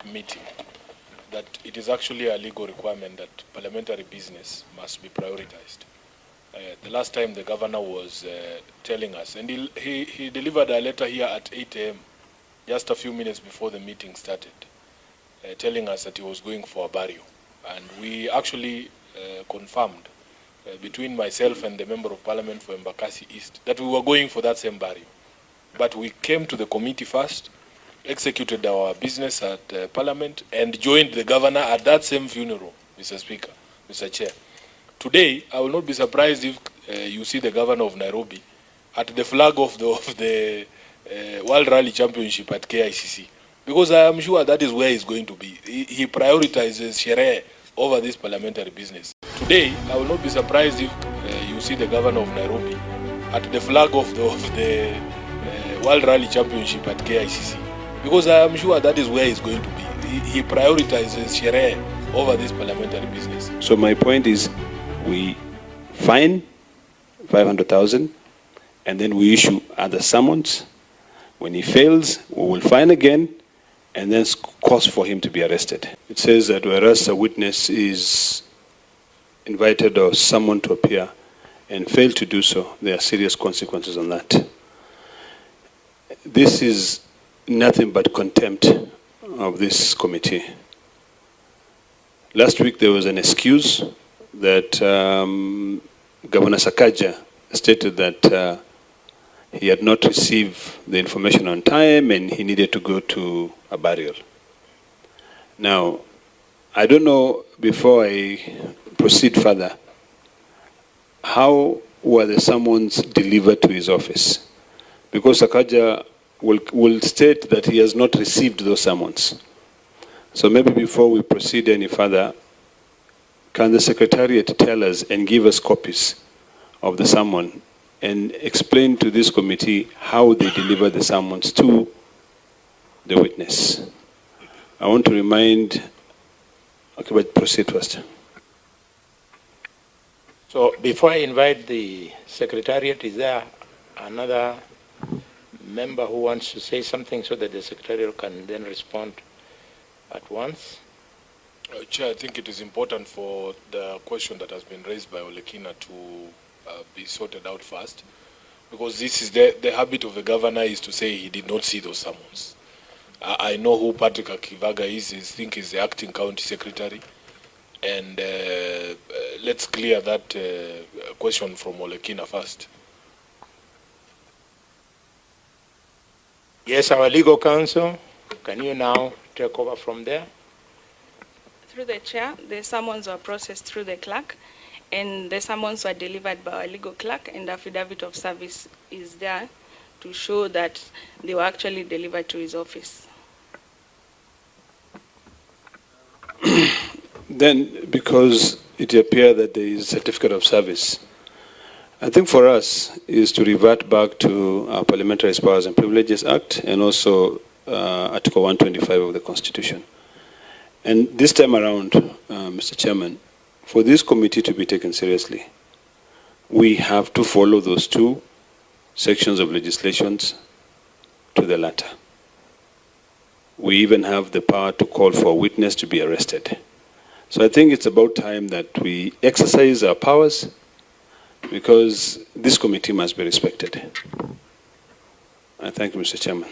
meeting that it is actually a legal requirement that parliamentary business must be prioritized. The last time the governor was telling us, and he delivered a letter here at 8 a.m., just a few minutes before the meeting started, telling us that he was going for a burial. And we actually confirmed between myself and the member of parliament for Embakasi East that we were going for that same burial. But we came to the committee first, executed our business at Parliament, and joined the governor at that same funeral, Mr. Speaker, Mr. Chair. Today, I will not be surprised if you see the governor of Nairobi at the flag of the World Rally Championship at KICC, because I am sure that is where he's going to be. He prioritizes sherehe over this parliamentary business. Today, I will not be surprised if you see the governor of Nairobi at the flag of the World Rally Championship at KICC, because I am sure that is where he's going to be. He prioritizes sherehe over this parliamentary business. So my point is, we fine 500,000 and then we issue other summons. When he fails, we will fine again and then cause for him to be arrested. It says that whereas a witness is invited or summoned to appear and fail to do so, there are serious consequences on that. This is nothing but contempt of this committee. Last week there was an excuse that Governor Sakaja stated that he had not received the information on time and he needed to go to a burial. Now, I don't know, before I proceed further, how were the summons delivered to his office? Because Sakaja will state that he has not received those summons. So maybe before we proceed any further, can the Secretariat tell us and give us copies of the summon and explain to this committee how they deliver the summons to the witness? I want to remind, okay, but proceed first. So before I invite the Secretariat, is there another member who wants to say something so that the Secretariat can then respond at once? Chair, I think it is important for the question that has been raised by Olekina to be sorted out first, because this is the habit of the governor is to say he did not see those summons. I know who Patrick Akivaga is. I think he's the acting county secretary, and let's clear that question from Olekina first. Yes, our legal counsel, can you now take over from there? Through the chair, the summons were processed through the clerk, and the summons were delivered by our legal clerk, and affidavit of service is there to show that they were actually delivered to his office. Then, because it appears that there is a certificate of service, I think for us is to revert back to our Parliamentary Powers and Privileges Act and also Article 125 of the Constitution. And this time around, Mr. Chairman, for this committee to be taken seriously, we have to follow those two sections of legislations to the letter. We even have the power to call for a witness to be arrested. So I think it's about time that we exercise our powers, because this committee must be respected. I thank you, Mr. Chairman.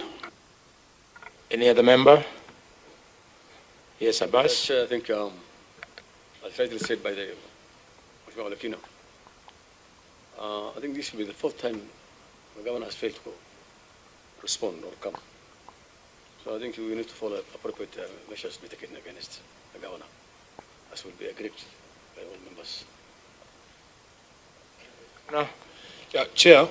Any other member? Yes, Abbas. Chair, I think, as rightly said by the Olekina, I think this will be the fourth time the governor has failed to respond or come. So I think we need to follow appropriate measures to be taken against the governor, as will be agreed by all members. No. Yeah, Chair,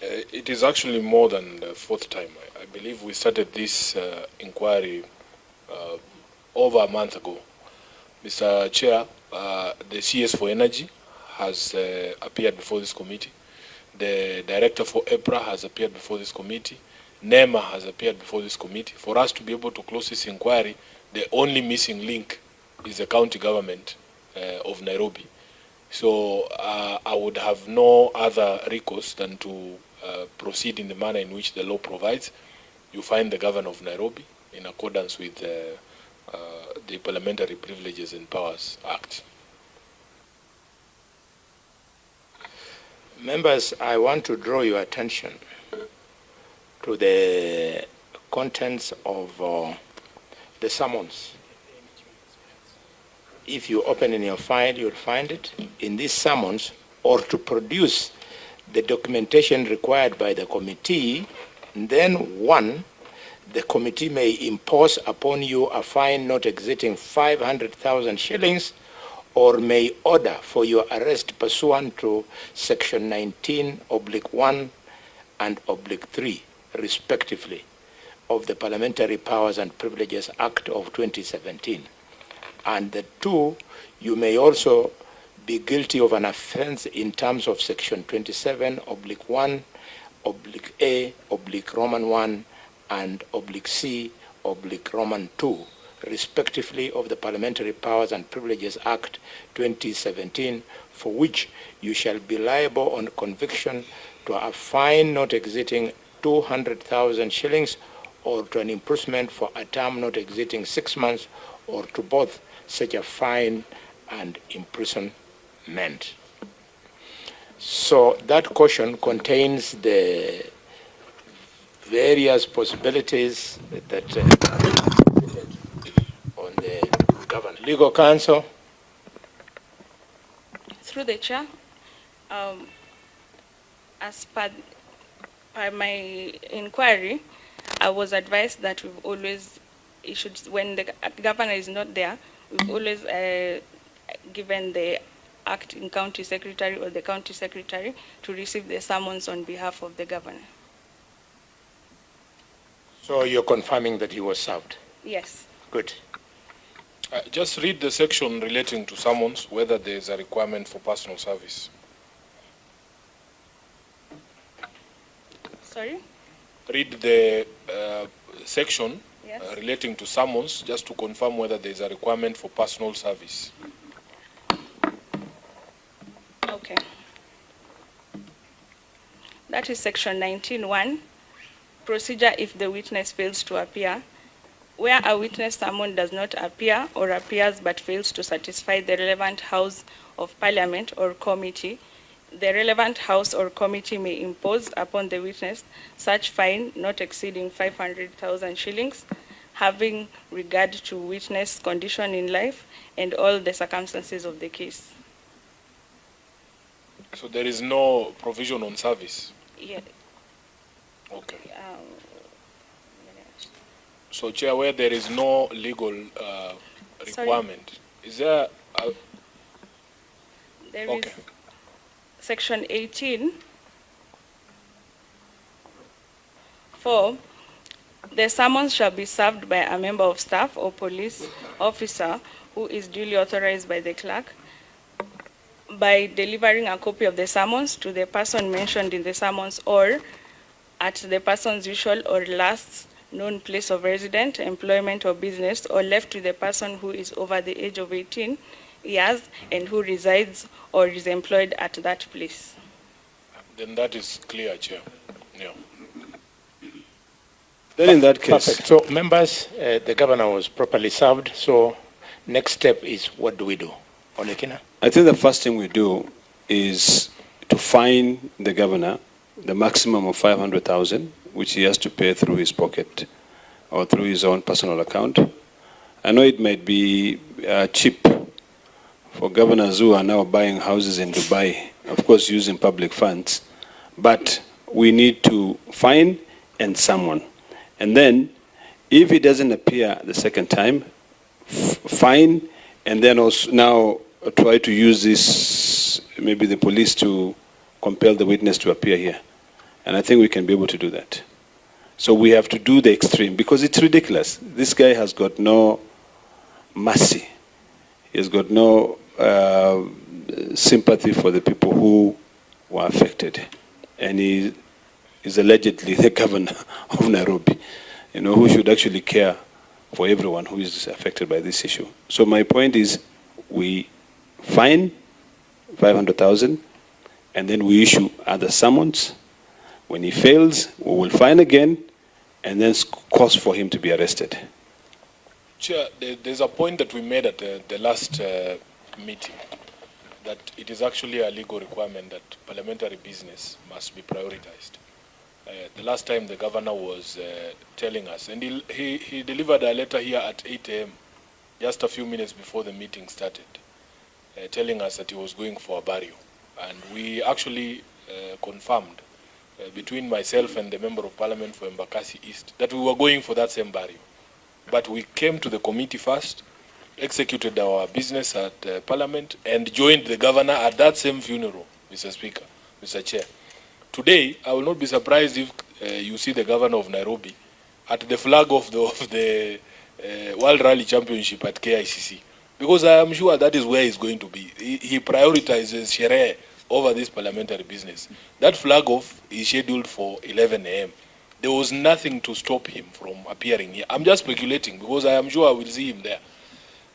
it is actually more than the fourth time. I believe we started this inquiry over a month ago. Mr. Chair, the CS for Energy has appeared before this committee. The Director for EPRA has appeared before this committee. NEMA has appeared before this committee. For us to be able to close this inquiry, the only missing link is the county government of Nairobi. So I would have no other recourse than to proceed in the manner in which the law provides. You find the governor of Nairobi in accordance with the Parliamentary Privileges and Powers Act. Members, I want to draw your attention to the contents of the summons. If you open in your file, you'll find it in these summons, or to produce the documentation required by the committee. And then one, the committee may impose upon you a fine not exceeding 500,000 shillings, or may order for your arrest pursuant to section 19/1 and /3, respectively, of the Parliamentary Powers and Privileges Act of 2017. And the two, you may also be guilty of an offense in terms of section 27/1, (a), Roman 1, and (c), Roman 2, respectively, of the Parliamentary Powers and Privileges Act 2017, for which you shall be liable on conviction to a fine not exceeding 200,000 shillings, or to an imprisonment for a term not exceeding 6 months, or to both such a fine and imprisonment. So that caution contains the various possibilities that on the government. Legal counsel. Through the chair, as per my inquiry, I was advised that we've always issued, when the governor is not there, we've always given the acting county secretary or the county secretary to receive the summons on behalf of the governor. So you're confirming that he was served? Yes. Good. Just read the section relating to summons, whether there is a requirement for personal service. Sorry? Read the section Yes. relating to summons, just to confirm whether there is a requirement for personal service. Okay. That is section 19(1), procedure if the witness fails to appear. Where a witness summoned does not appear or appears but fails to satisfy the relevant House of Parliament or committee, the relevant House or committee may impose upon the witness such fine not exceeding 500,000 shillings, having regard to witness condition in life and all the circumstances of the case. So there is no provision on service? Yeah. Okay. So, Chair, where there is no legal requirement, is there a... There Okay. is section 18 for the summons shall be served by a member of staff or police officer who is duly authorized by the clerk by delivering a copy of the summons to the person mentioned in the summons, or at the person's usual or last known place of residence, employment, or business, or left to the person who is over the age of 18 years and who resides or is employed at that place. Then that is clear, Chair. Yeah. Then in that case, Perfect. So members, the governor was properly served. So next step is, what do we do? Olekina? I think the first thing we do is to fine the governor the maximum of 500,000, which he has to pay through his pocket or through his own personal account. I know it might be cheap for governors who are now buying houses in Dubai, of course using public funds, but we need to fine and summon. And then, if he doesn't appear the second time, fine, and then also now try to use this, maybe the police, to compel the witness to appear here. And I think we can be able to do that. So we have to do the extreme, because it's ridiculous. This guy has got no mercy. He has got no sympathy for the people who were affected. And he is allegedly the governor of Nairobi, you know, who should actually care for everyone who is affected by this issue. So my point is, we fine 500,000, and then we issue other summons. When he fails, we will fine again, and then cause for him to be arrested? Chair, there's a point that we made at the last meeting, that it is actually a legal requirement that parliamentary business must be prioritized. The last time the governor was telling us, and he delivered a letter here at 8 a.m., just a few minutes before the meeting started, telling us that he was going for a burial. And we actually confirmed between myself and the member of parliament for Embakasi East that we were going for that same burial. But we came to the committee first, executed our business at parliament, and joined the governor at that same funeral, Mr. Speaker, Mr. Chair. Today, I will not be surprised if you see the governor of Nairobi at the flag of the World Rally Championship at KICC, because I am sure that is where he's going to be. He prioritizes sherehe over this parliamentary business. That flag off is scheduled for 11 a.m. There was nothing to stop him from appearing here. I'm just speculating because I am sure I will see him there.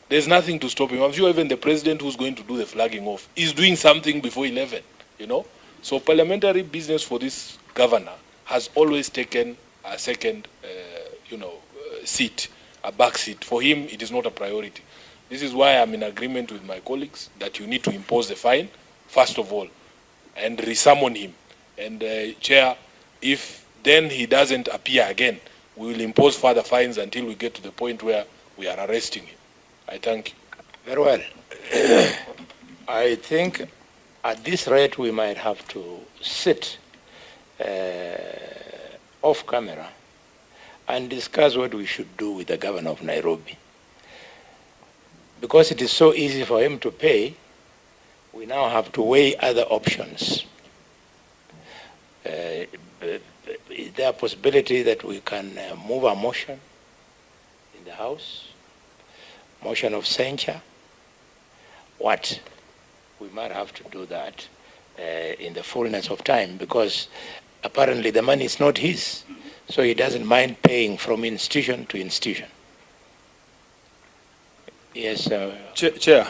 There's nothing to stop him. I'm sure even the president who's going to do the flagging off is doing something before 11, you know. So parliamentary business for this governor has always taken a second, seat, a back seat. For him, it is not a priority. This is why I'm in agreement with my colleagues that you need to impose the fine, first of all, and resummon him. And Chair, if then he doesn't appear again, we will impose further fines until we get to the point where we are arresting him. I thank you. Very well. I think at this rate we might have to sit off camera and discuss what we should do with the governor of Nairobi. Because it is so easy for him to pay, we now have to weigh other options. Is there a possibility that we can move a motion in the House? Motion of censure? What? We might have to do that in the fullness of time, because apparently the money is not his, so he doesn't mind paying from institution to institution. Yes, Chair,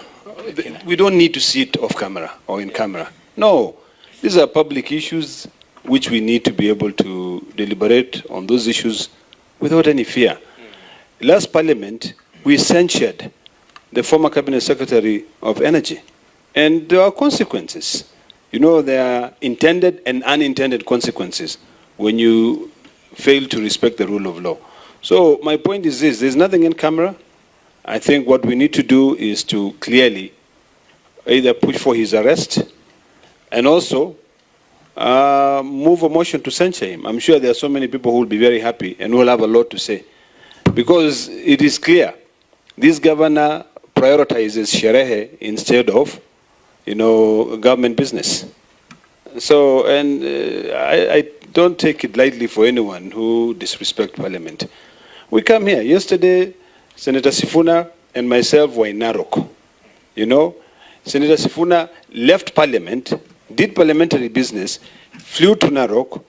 we don't need to see it off camera or in camera. No, these are public issues which we need to be able to deliberate on those issues without any fear. Last parliament, we censured the former cabinet secretary of energy, and there are consequences. You know, there are intended and unintended consequences when you fail to respect the rule of law. So my point is this: there's nothing in camera. I think what we need to do is to clearly either push for his arrest and also move a motion to censure him. I'm sure there are so many people who will be very happy and who will have a lot to say, because it is clear this governor prioritizes sherehe instead of, government business. So, and I don't take it lightly for anyone who disrespects Parliament. We come here yesterday. Senator Sifuna and myself were in Narok. Senator Sifuna left Parliament, did parliamentary business, flew to Narok,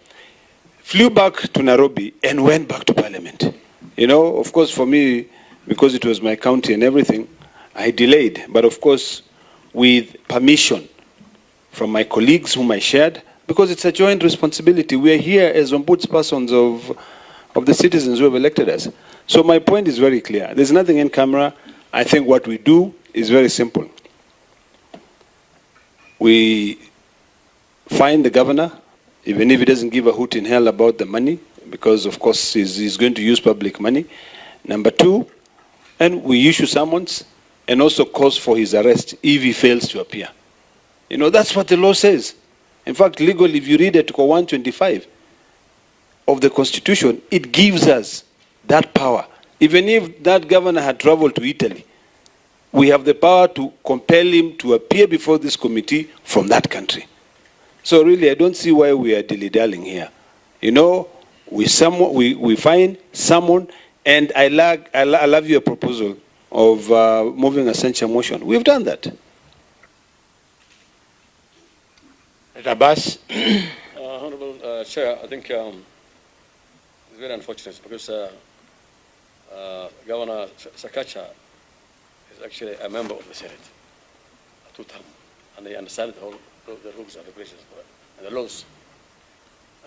flew back to Nairobi, and went back to Parliament. Of course, for me, because it was my county and everything, I delayed. But of course, with permission from my colleagues whom I shared, because it's a joint responsibility. We are here as ombudspersons of the citizens who have elected us. So my point is very clear. There's nothing in camera. I think what we do is very simple. We find the governor, even if he doesn't give a hoot in hell about the money, because of course he's going to use public money. Number two, and we issue summons and also cause for his arrest if he fails to appear. That's what the law says. In fact, legally, if you read Article 125 of the Constitution, it gives us that power. Even if that governor had traveled to Italy, we have the power to compel him to appear before this committee from that country. So really, I don't see why we are dilly-dallying here. We find someone, and I love your proposal of moving a censure motion. We've done that. Abbas. Honorable Chair, I think it's very unfortunate because Governor Sakaja is actually a member of the Senate, a two-term, and they understand the rules and regulations and the laws.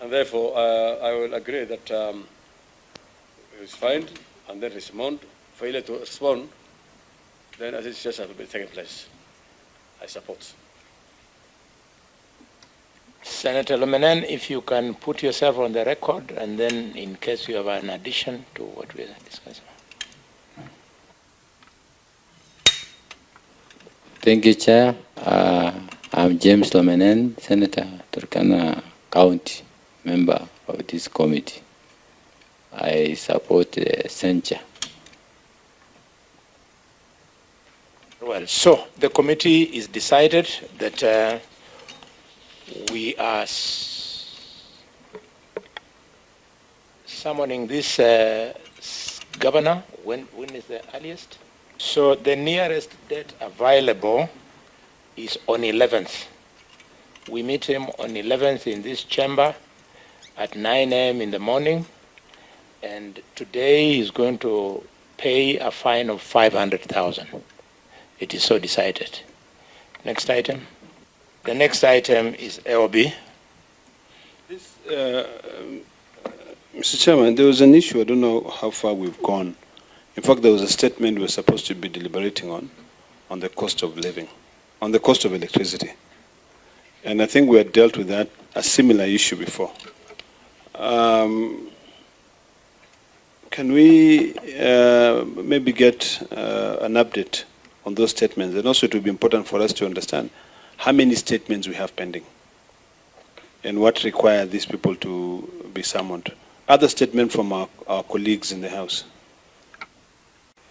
And therefore, I will agree that he is fined and then respond. Failure to respond, then I think it's just has to be taken place. I support. Senator Lomenan, if you can put yourself on the record, and then in case you have an addition to what we are discussing. Thank you, Chair. I'm James Lomenan, Senator, Turkana County, member of this committee. I support the censure. Well, so the committee is decided that we are summoning this governor. When is the earliest? So the nearest date available is on 11th. We meet him on 11th in this chamber at 9 a.m. in the morning. And today he's going to pay a fine of 500,000. It is so decided. Next item. The next item is LB. Mr. Chairman, there was an issue, I don't know how far we've gone. In fact, there was a statement we were supposed to be deliberating on the cost of living, on the cost of electricity. And I think we had dealt with that, a similar issue before. Can we maybe get an update on those statements? And also it would be important for us to understand how many statements we have pending and what require these people to be summoned. Other statements from our colleagues in the House.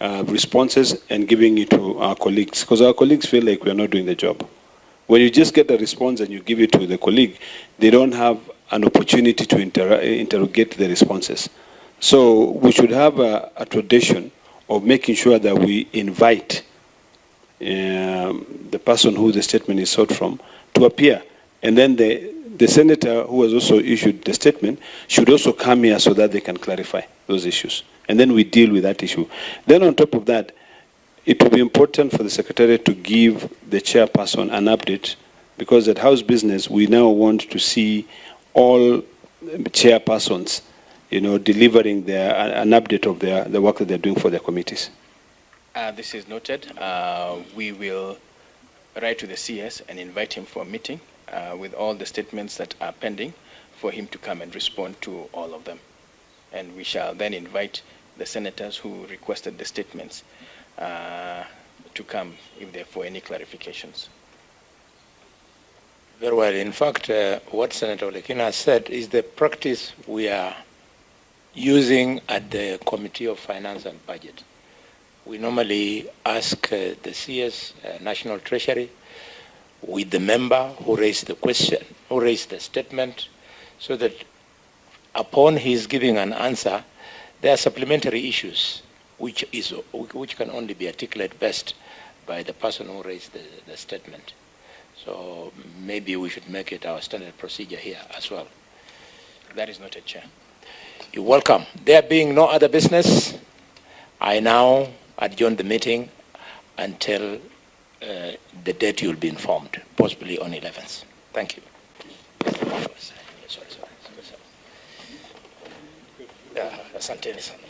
Responses and giving it to our colleagues, because our colleagues feel like we are not doing the job. When you just get a response and you give it to the colleague, they don't have an opportunity to interrogate the responses. So we should have a tradition of making sure that we invite the person who the statement is sought from to appear. And then the senator who has also issued the statement should also come here so that they can clarify those issues. And then we deal with that issue. Then on top of that, it will be important for the Secretariat to give the chairperson an update, because at House Business, we now want to see all chairpersons, delivering an update of the work that they're doing for their committees. This is noted. We will write to the CS and invite him for a meeting with all the statements that are pending for him to come and respond to all of them. And we shall then invite the senators who requested the statements to come if they're for any clarifications. Very well. In fact, what Senator Olekina said is the practice we are using at the Committee of Finance and Budget. We normally ask the CS, National Treasury, with the member who raised the question, who raised the statement, so that upon his giving an answer, there are supplementary issues which can only be articulated best by the person who raised the statement. So maybe we should make it our standard procedure here as well. That is noted, Chair. You're welcome. There being no other business, I now adjourn the meeting until the date you'll be informed, possibly on 11th. Thank you. Sorry. Asanteni sana.